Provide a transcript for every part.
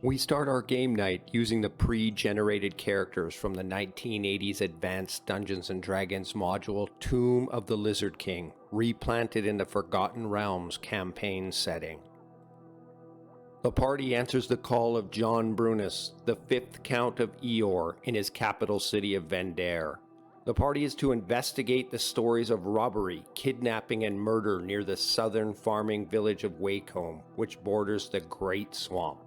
We start our game night using the pre-generated characters from the 1980s Advanced Dungeons & Dragons module Tomb of the Lizard King, replanted in the Forgotten Realms campaign setting. The party answers the call of John Brunis, the 5th Count of Eor, in his capital city of Vendare. The party is to investigate the stories of robbery, kidnapping, and murder near the southern farming village of Wacombe, which borders the Great Swamp.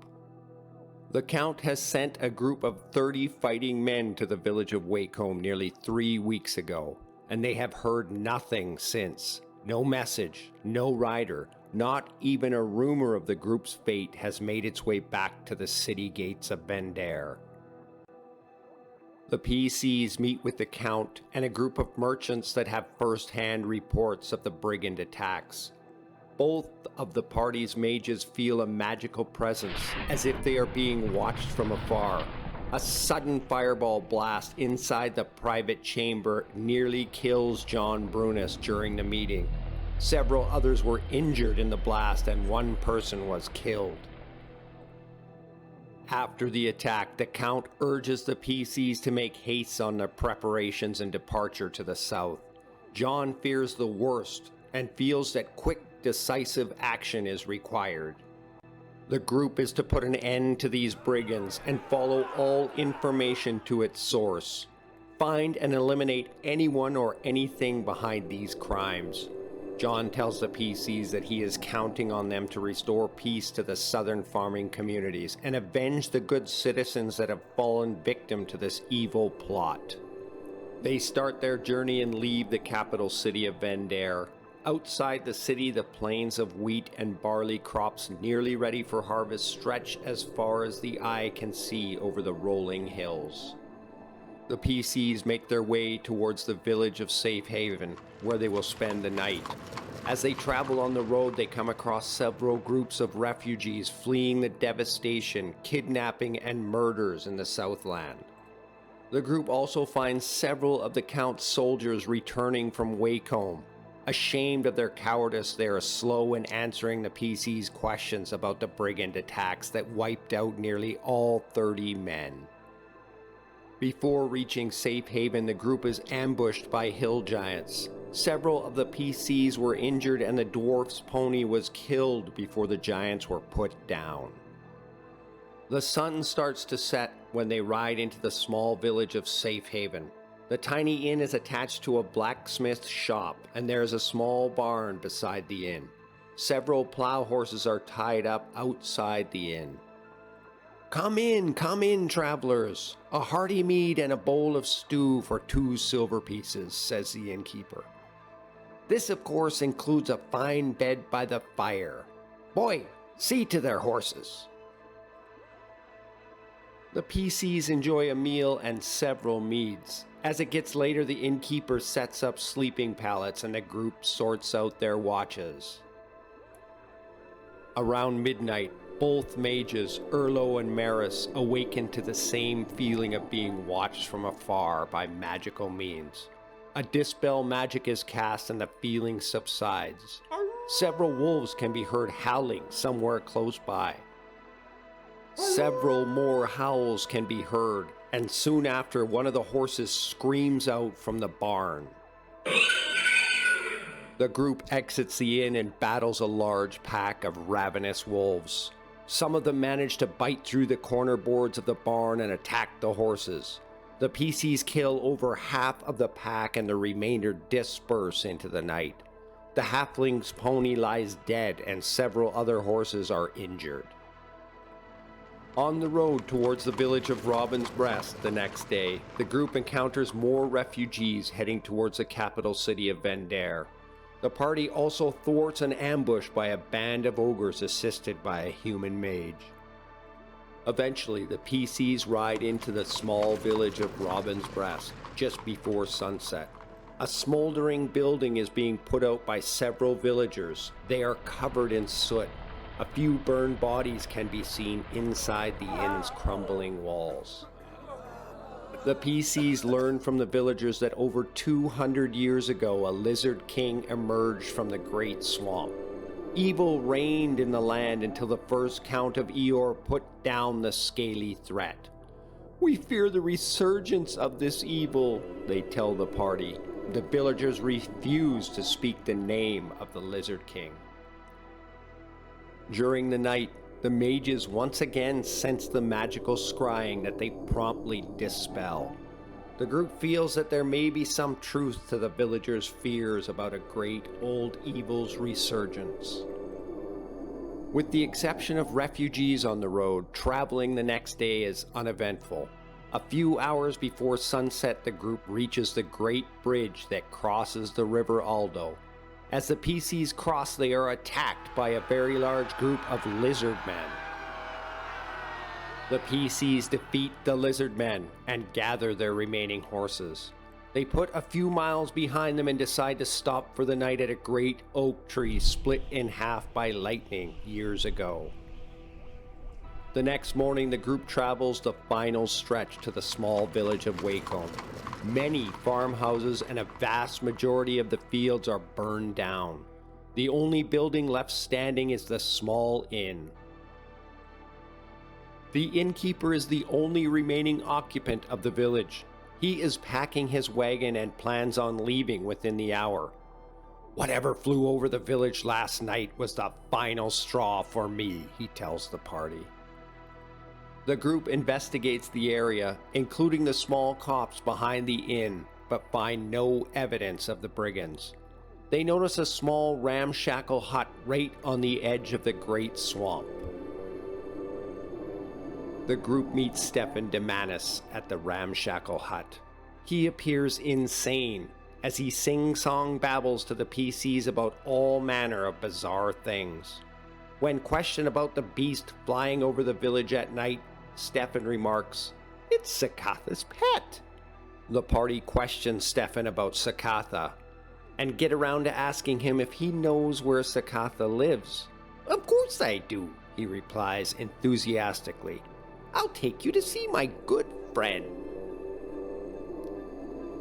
The Count has sent a group of 30 fighting men to the village of Wacombe nearly 3 weeks ago, and they have heard nothing since. No message, no rider, not even a rumor of the group's fate has made its way back to the city gates of Vendare. The PCs meet with the Count and a group of merchants that have first-hand reports of the brigand attacks. Both of the party's mages feel a magical presence, as if they are being watched from afar. A sudden fireball blast inside the private chamber nearly kills John Brunis during the meeting. Several others were injured in the blast and one person was killed. After the attack, the Count urges the PCs to make haste on their preparations and departure to the south. John fears the worst and feels that quick, decisive action is required. The group is to put an end to these brigands and follow all information to its source. Find and eliminate anyone or anything behind these crimes. John tells the PCs that he is counting on them to restore peace to the southern farming communities and avenge the good citizens that have fallen victim to this evil plot. They start their journey and leave the capital city of Vendare. Outside the city, the plains of wheat and barley crops nearly ready for harvest stretch as far as the eye can see over the rolling hills. The PCs make their way towards the village of Safe Haven, where they will spend the night. As they travel on the road, they come across several groups of refugees fleeing the devastation, kidnapping, and murders in the Southland. The group also finds several of the Count's soldiers returning from Wacombe. Ashamed of their cowardice, they are slow in answering the PC's questions about the brigand attacks that wiped out nearly all 30 men. Before reaching Safe Haven, the group is ambushed by hill giants. Several of the PCs were injured and the dwarf's pony was killed before the giants were put down. The sun starts to set when they ride into the small village of Safe Haven. The tiny inn is attached to a blacksmith shop, and there is a small barn beside the inn. Several plow horses are tied up outside the inn. Come in, travelers. A hearty mead and a bowl of stew for 2 silver pieces," says the innkeeper. "This, of course, includes a fine bed by the fire. Boy, see to their horses." The PCs enjoy a meal and several meads. As it gets later, the innkeeper sets up sleeping pallets and the group sorts out their watches. Around midnight, both mages, Erlo and Maris, awaken to the same feeling of being watched from afar by magical means. A dispel magic is cast and the feeling subsides. Several wolves can be heard howling somewhere close by. Several more howls can be heard, and soon after, one of the horses screams out from the barn. The group exits the inn and battles a large pack of ravenous wolves. Some of them manage to bite through the corner boards of the barn and attack the horses. The PCs kill over half of the pack and the remainder disperse into the night. The halfling's pony lies dead and several other horses are injured. On the road towards the village of Robin's Breast the next day, the group encounters more refugees heading towards the capital city of Vendare. The party also thwarts an ambush by a band of ogres assisted by a human mage. Eventually, the PCs ride into the small village of Robin's Breast just before sunset. A smoldering building is being put out by several villagers. They are covered in soot. A few burned bodies can be seen inside the inn's crumbling walls. The PCs learn from the villagers that over 200 years ago, a lizard king emerged from the Great Swamp. Evil reigned in the land until the first Count of Eeyore put down the scaly threat. "We fear the resurgence of this evil," they tell the party. The villagers refuse to speak the name of the Lizard King. During the night, the mages once again sense the magical scrying that they promptly dispel. The group feels that there may be some truth to the villagers' fears about a great old evil's resurgence. With the exception of refugees on the road, traveling the next day is uneventful. A few hours before sunset, the group reaches the great bridge that crosses the River Aldo. As the PCs cross, they are attacked by a very large group of lizard men. The PCs defeat the lizard men and gather their remaining horses. They put a few miles behind them and decide to stop for the night at a great oak tree split in half by lightning years ago. The next morning, the group travels the final stretch to the small village of Wacombe. Many farmhouses and a vast majority of the fields are burned down. The only building left standing is the small inn. The innkeeper is the only remaining occupant of the village. He is packing his wagon and plans on leaving within the hour. "Whatever flew over the village last night was the final straw for me," he tells the party. The group investigates the area, including the small copse behind the inn, but find no evidence of the brigands. They notice a small ramshackle hut right on the edge of the great swamp. The group meets Stephan Demanis at the ramshackle hut. He appears insane as he sing-song babbles to the PCs about all manner of bizarre things. When questioned about the beast flying over the village at night, Stephan remarks, "It's Sakatha's pet." The party questions Stephan about Sakatha and get around to asking him if he knows where Sakatha lives. "Of course I do," he replies enthusiastically. "I'll take you to see my good friend."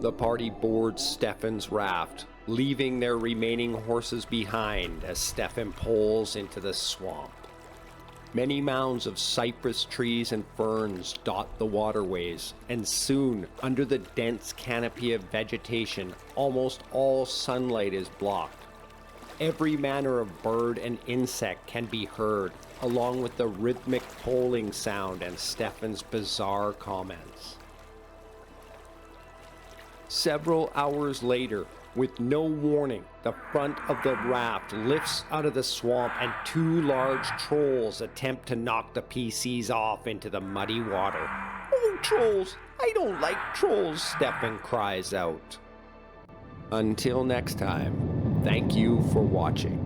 The party boards Stephan's raft, leaving their remaining horses behind as Stephan pulls into the swamp. Many mounds of cypress trees and ferns dot the waterways, and soon, under the dense canopy of vegetation, almost all sunlight is blocked. Every manner of bird and insect can be heard, along with the rhythmic tolling sound and Stephan's bizarre comments. Several hours later, with no warning, the front of the raft lifts out of the swamp and two large trolls attempt to knock the PCs off into the muddy water. "Oh, trolls! I don't like trolls!" Stephan cries out. Until next time, thank you for watching.